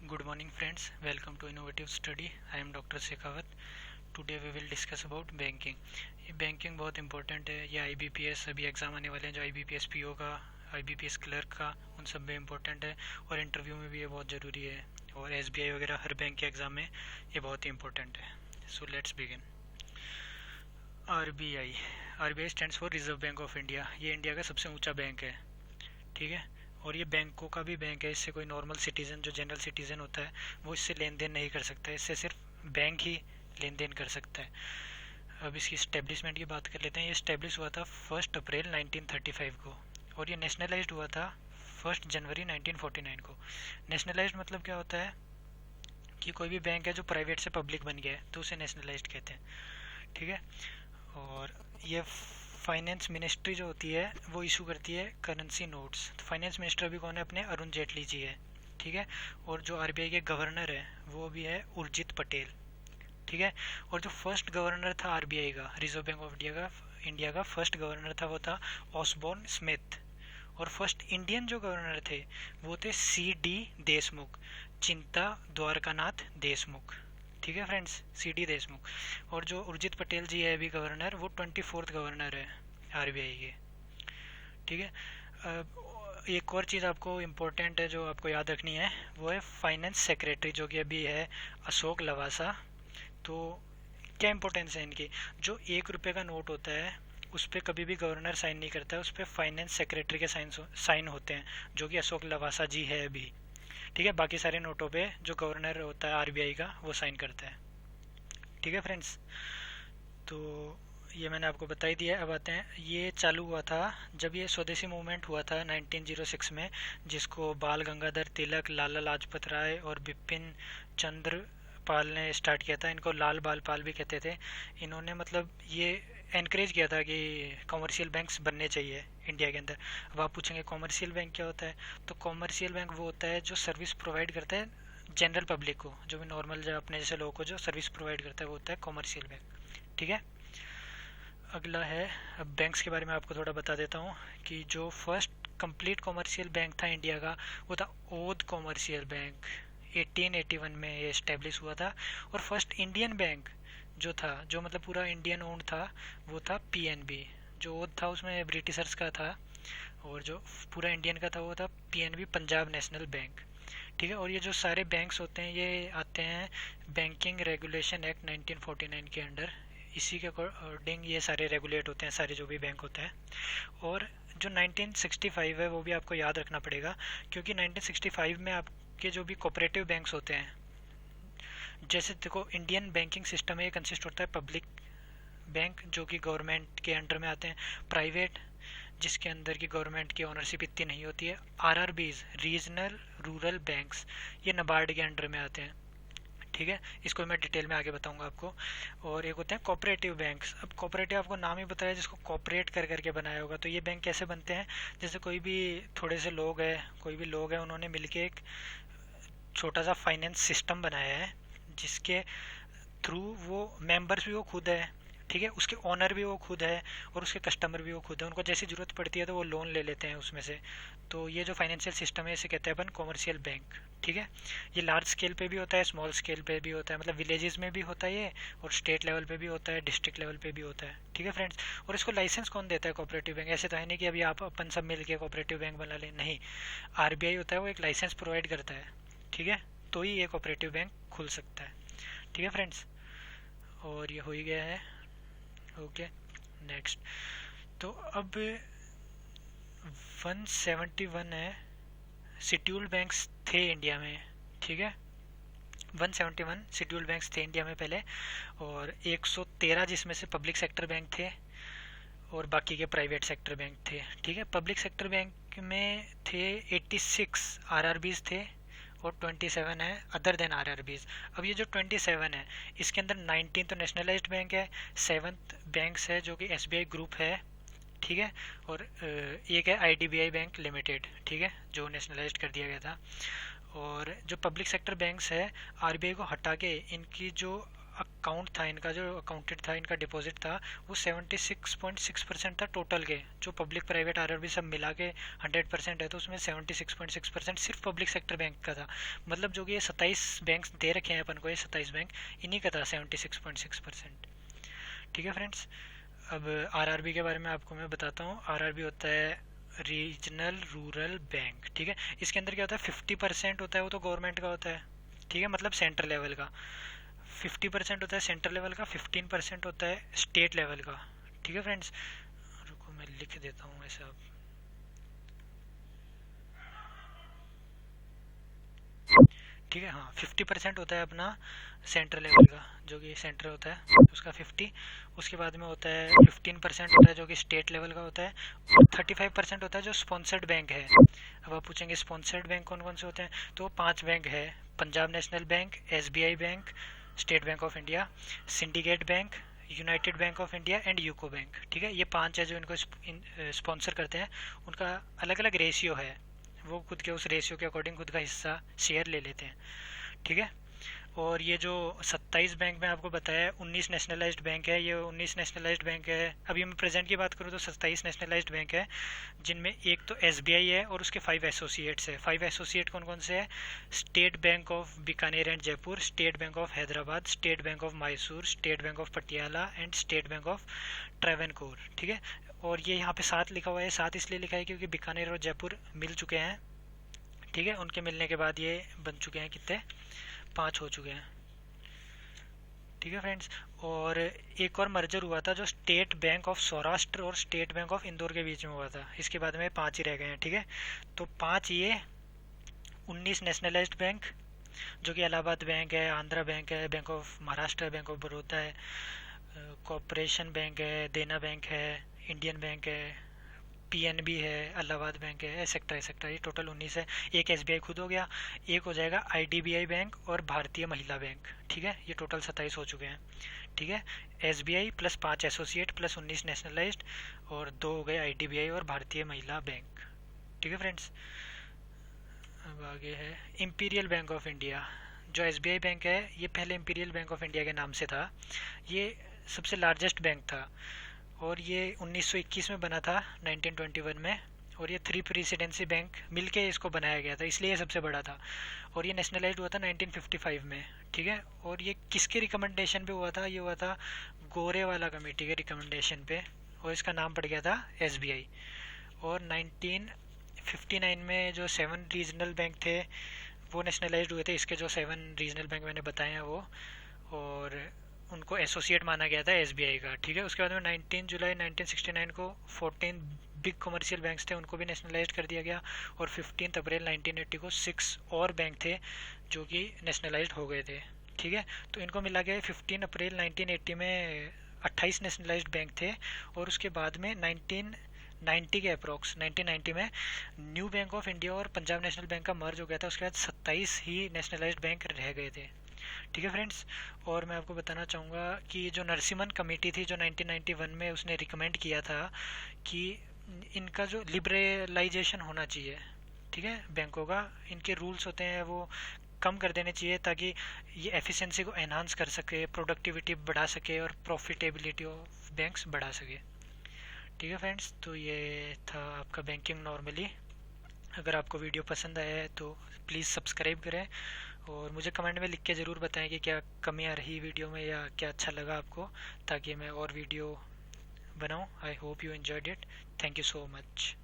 Good morning friends, welcome to Innovative Study. I am Dr. Shekhawat. Today we will discuss about banking. ये banking बहुत important है। ये IBPS अभी exam आने वाले हैं, जो IBPS PO का, IBPS क्लर्क का, उन सब में इंपॉर्टेंट है और इंटरव्यू में भी ये बहुत ज़रूरी है और SBI वगैरह हर बैंक के एग्ज़ाम में ये बहुत ही इंपॉर्टेंट है। So let's begin. RBI stands for reserve bank of India. ये इंडिया का सबसे ऊंचा बैंक है, ठीक है। और ये बैंकों का भी बैंक है। इससे कोई नॉर्मल सिटीज़न, जो जनरल सिटीज़न होता है, वो इससे लेन देन नहीं कर सकता है। इससे सिर्फ बैंक ही लेन देन कर सकता है। अब इसकी इस्टेब्लिशमेंट की बात कर लेते हैं। ये इस्टेब्लिश हुआ था 1 अप्रैल 1935 को और ये नेशनलाइज्ड हुआ था 1 जनवरी 1949 को। नेशनलाइज्ड मतलब क्या होता है कि कोई भी बैंक है जो प्राइवेट से पब्लिक बन गया है तो उसे नेशनलाइज्ड कहते हैं, ठीक है। और ये फाइनेंस मिनिस्ट्री जो होती है वो इशू करती है करेंसी नोट्स। तो फाइनेंस मिनिस्टर अभी कौन है? अपने अरुण जेटली जी है, ठीक है। और जो आरबीआई के गवर्नर है वो भी है उर्जित पटेल, ठीक है। और जो फर्स्ट गवर्नर था आरबीआई का, रिजर्व बैंक ऑफ इंडिया का फर्स्ट गवर्नर था वो था ऑसबॉर्न स्मिथ। और फर्स्ट इंडियन जो गवर्नर थे वो थे CD देशमुख, चिंता द्वारकानाथ देशमुख, ठीक है फ्रेंड्स, CD देशमुख। और जो उर्जित पटेल जी है अभी गवर्नर, वो 24th गवर्नर है आरबीआई के, ठीक है। एक और चीज़ आपको इम्पोर्टेंट है जो आपको याद रखनी है, वो है फाइनेंस सेक्रेटरी, जो कि अभी है अशोक लवासा। तो क्या इम्पोर्टेंस है इनकी? जो 1 रुपये का नोट होता है उस पर कभी भी गवर्नर साइन नहीं करता है, उस पर फाइनेंस सेक्रेटरी के साइन होते हैं, जो कि अशोक लवासा जी है अभी, ठीक है। बाकी सारे नोटों पे जो गवर्नर होता है आरबीआई का वो साइन करता है, ठीक है फ्रेंड्स। तो ये मैंने आपको बता ही दिया। अब आते हैं, ये चालू हुआ था जब ये स्वदेशी मूवमेंट हुआ था 1906 में, जिसको बाल गंगाधर तिलक, लाला लाजपत राय और बिपिन चंद्र पाल ने स्टार्ट किया था। इनको लाल बाल पाल भी कहते थे। इन्होंने मतलब ये एनकरेज किया था कि कॉमर्शियल बैंक्स बनने चाहिए इंडिया के अंदर। अब आप पूछेंगे कॉमर्शियल बैंक क्या होता है? तो कॉमर्शियल बैंक वो होता है जो सर्विस प्रोवाइड करता है जनरल पब्लिक को, जो भी नॉर्मल, जो अपने जैसे लोगों को जो सर्विस प्रोवाइड करता है वो होता है कॉमर्शियल बैंक, ठीक है। अगला है, अब बैंक्स के बारे में आपको थोड़ा बता देता हूँ कि जो फर्स्ट कंप्लीट कॉमर्शियल बैंक था इंडिया का वो था ओध कॉमर्शियल बैंक। 1881 में ये इस्टेब्लिश हुआ था। और फर्स्ट इंडियन बैंक जो था, जो मतलब पूरा इंडियन ओन्ड था, वो था PNB। जो ओध था उसमें ब्रिटिशर्स का था और जो पूरा इंडियन का था वो था PNB, पंजाब नेशनल बैंक, ठीक है। और ये जो सारे बैंक्स होते हैं ये आते हैं बैंकिंग रेगुलेशन एक्ट 1949 के अंडर। इसी के अकॉर्डिंग ये सारे रेगुलेट होते हैं, सारे जो भी बैंक होते हैं। और जो 1965 है वो भी आपको याद रखना पड़ेगा, क्योंकि 1965 में आपके जो भी कोऑपरेटिव बैंक्स होते हैं, जैसे देखो इंडियन बैंकिंग सिस्टम है, कंसिस्ट होता है पब्लिक बैंक जो कि गवर्नमेंट के अंडर में आते हैं, प्राइवेट जिसके अंदर की गवर्नमेंट की ओनरशिप इतनी नहीं होती है, RRBs रीजनल रूरल बैंक्स, ये नाबार्ड के अंडर में आते हैं, ठीक है। इसको मैं डिटेल में आगे बताऊंगा आपको। और एक होते हैं कोऑपरेटिव बैंक्स। अब कोऑपरेटिव आपको नाम ही बताया, जिसको कोऑपरेट कर करके बनाया होगा। तो ये बैंक कैसे बनते हैं? जैसे कोई भी थोड़े से लोग हैं, कोई भी लोग हैं, उन्होंने मिलके एक छोटा सा फाइनेंस सिस्टम बनाया है, जिसके थ्रू वो मेंबर्स भी वो खुद है, ठीक है, उसके ओनर भी वो खुद है और उसके कस्टमर भी वो खुद है। उनको जैसी ज़रूरत पड़ती है तो वो लोन ले लेते हैं उसमें से। तो ये जो फाइनेंशियल सिस्टम है इसे कहते हैं अपन कॉमर्शियल बैंक, ठीक है। ये लार्ज स्केल पे भी होता है, स्मॉल स्केल पे भी होता है, मतलब विलेजेस में भी होता है ये, और स्टेट लेवल पे भी होता है, डिस्ट्रिक्ट लेवल पे भी होता है, ठीक है फ्रेंड्स। और इसको लाइसेंस कौन देता है कोऑपरेटिव बैंक? ऐसे तो है नहीं कि अभी आप अपन सब मिल के कोऑपरेटिव बैंक बना लें, नहीं। आरबीआई होता है, वो एक लाइसेंस प्रोवाइड करता है, ठीक है, तो ही ये कोऑपरेटिव बैंक खुल सकता है, ठीक है फ्रेंड्स। और ये हो ही गया है, ओके। नेक्स्ट, तो अब 171 है शेड्यूल्ड बैंक्स थे इंडिया में, ठीक है। 171 शेड्यूल्ड बैंक्स थे इंडिया में पहले, और 113 जिसमें से पब्लिक सेक्टर बैंक थे और बाकी के प्राइवेट सेक्टर बैंक थे, ठीक है। पब्लिक सेक्टर बैंक में थे 86 RRBs थे और 27 है अदर देन RRBs। अब ये जो 27 है इसके अंदर 19 तो नेशनलाइज्ड बैंक है, 7th बैंक्स है जो कि SBI ग्रुप है, ठीक है। और एक है IDBI बैंक लिमिटेड, ठीक है, जो नेशनलाइज्ड कर दिया गया था। और जो पब्लिक सेक्टर बैंक्स है, RBI को हटा के इनकी जो अकाउंट था इनका, जो अकाउंटेड था इनका डिपॉजिट था, वो 76.6% था टोटल के, जो पब्लिक प्राइवेट आरआरबी सब मिला के 100% है, तो उसमें 76.6% सिर्फ पब्लिक सेक्टर बैंक का था। मतलब जो कि ये 27 बैंक दे रखे हैं अपन को, ये 27 बैंक इन्हीं का था 76.6%। ठीक है फ्रेंड्स, अब आरआरबी के बारे में आपको मैं बताता हूँ। आरआरबी होता है रीजनल रूरल बैंक। ठीक है, इसके अंदर क्या होता है, 50% होता है वो तो गवर्नमेंट का होता है। ठीक है, मतलब सेंट्रल लेवल का 50% होता है, सेंट्रल लेवल का 15% होता है स्टेट लेवल का। ठीक है फ्रेंड्स, रुको मैं लिख देता हूँ ऐसे आप। ठीक है, हाँ 50% होता है अपना सेंट्रल लेवल का, जो कि सेंटर होता है उसका 50। उसके बाद में होता है 15% होता है जो कि स्टेट लेवल का होता है, और 35% होता है जो स्पॉन्सर्ड बैंक है। अब आप पूछेंगे स्पॉन्सर्ड बैंक कौन कौन से होते हैं, तो 5 बैंक है, Punjab national bank, SBI bank, state bank of India, syndicate bank, United bank of India and UCO bank. ठीक है, ये 5 है जो इनको स्पॉन्सर करते हैं। उनका अलग अलग रेशियो है, वो खुद के उस रेशियो के अकॉर्डिंग खुद का हिस्सा शेयर ले लेते हैं। ठीक है, और ये जो 27 बैंक में आपको बताया 19 नेशनलाइज्ड बैंक है, ये 19 नेशनलाइज्ड बैंक है। अभी मैं प्रेजेंट की बात करूँ तो 27 नेशनलाइज्ड बैंक है, जिनमें एक तो एसबीआई है और उसके 5 एसोसिएट्स है। 5 एसोसिएट कौन कौन से हैं, state bank of Bikaner and Jaipur, state bank of Hyderabad, state bank of Mysore, state bank of Patiala and state bank of Travancore. ठीक है, और ये यहाँ पे 7 लिखा हुआ है, 7 इसलिए लिखा है क्योंकि बीकानेर और जयपुर मिल चुके हैं। ठीक है, उनके मिलने के बाद ये बन चुके हैं, कितने, 5 हो चुके हैं। ठीक है फ्रेंड्स, और एक और मर्जर हुआ था जो स्टेट बैंक ऑफ सौराष्ट्र और स्टेट बैंक ऑफ इंदौर के बीच में हुआ था, इसके बाद में 5 ही रह गए हैं। ठीक है, तो 5 ये 19 नेशनलाइज्ड बैंक जो कि इलाहाबाद बैंक है, आंध्रा बैंक है, bank of Maharashtra, bank of Baroda है, कॉरपोरेशन बैंक है, देना बैंक है, इंडियन बैंक है, पीएनबी है, इलाहाबाद बैंक है, एसेक्ट्रा एसेक्ट्रा। ये टोटल 19 है। एक एसबीआई खुद हो गया, एक हो जाएगा आईडीबीआई बैंक और भारतीय महिला बैंक। ठीक है, ये टोटल 27 हो चुके हैं। ठीक है, SBI plus 5 associate plus 19 nationalised और 2 हो गए आईडीबीआई और भारतीय महिला बैंक। ठीक है फ्रेंड्स, अब आगे है इंपीरियल बैंक ऑफ इंडिया। जो एसबीआई बैंक है ये पहले इंपीरियल बैंक ऑफ इंडिया के नाम से था। ये सबसे लार्जेस्ट बैंक था और ये 1921 में बना था, 1921 में, और ये 3 प्रेसिडेंसी बैंक मिलके इसको बनाया गया था, इसलिए ये सबसे बड़ा था। और ये नेशनलाइज्ड हुआ था 1955 में। ठीक है, और ये किसके रिकमेंडेशन पे हुआ था, ये हुआ था गोरेवाला कमेटी के रिकमेंडेशन पे, और इसका नाम पड़ गया था एसबीआई। और 1959 में जो 7 रीजनल बैंक थे वो नेशनलाइज्ड हुए थे, इसके जो 7 रीजनल बैंक मैंने बताए हैं वो, और उनको एसोसिएट माना गया था एसबीआई का। ठीक है, उसके बाद में 19 जुलाई 1969 को 14 बिग कमर्शियल बैंक्स थे उनको भी नेशनलाइज्ड कर दिया गया, और 15 अप्रैल 1980 को 6 और बैंक थे जो कि नेशनलाइज्ड हो गए थे। ठीक है, तो इनको मिला के 15 अप्रैल 1980 में 28 नेशनलाइज्ड बैंक थे, और उसके बाद में 1990 के अप्रोक्स 1990 में न्यू बैंक ऑफ इंडिया और पंजाब नेशनल बैंक का मर्ज हो गया था। उसके बाद 27 ही नेशनलाइज्ड बैंक रह गए थे। ठीक है फ्रेंड्स, और मैं आपको बताना चाहूँगा कि जो नरसिम्हन कमेटी थी जो 1991 में उसने रिकमेंड किया था कि इनका जो लिबरलाइजेशन होना चाहिए, ठीक है, बैंकों का, इनके रूल्स होते हैं वो कम कर देने चाहिए ताकि ये एफिशिएंसी को एनहांस कर सके, प्रोडक्टिविटी बढ़ा सके और प्रॉफिटेबिलिटी ऑफ बैंक्स बढ़ा सके। ठीक है फ्रेंड्स, तो ये था आपका बैंकिंग नॉर्मली। अगर आपको वीडियो पसंद आया है तो प्लीज़ सब्सक्राइब करें, और मुझे कमेंट में लिख के ज़रूर बताएं कि क्या कमियां रही वीडियो में या क्या अच्छा लगा आपको, ताकि मैं और वीडियो बनाऊं। I hope you enjoyed it. Thank you so much.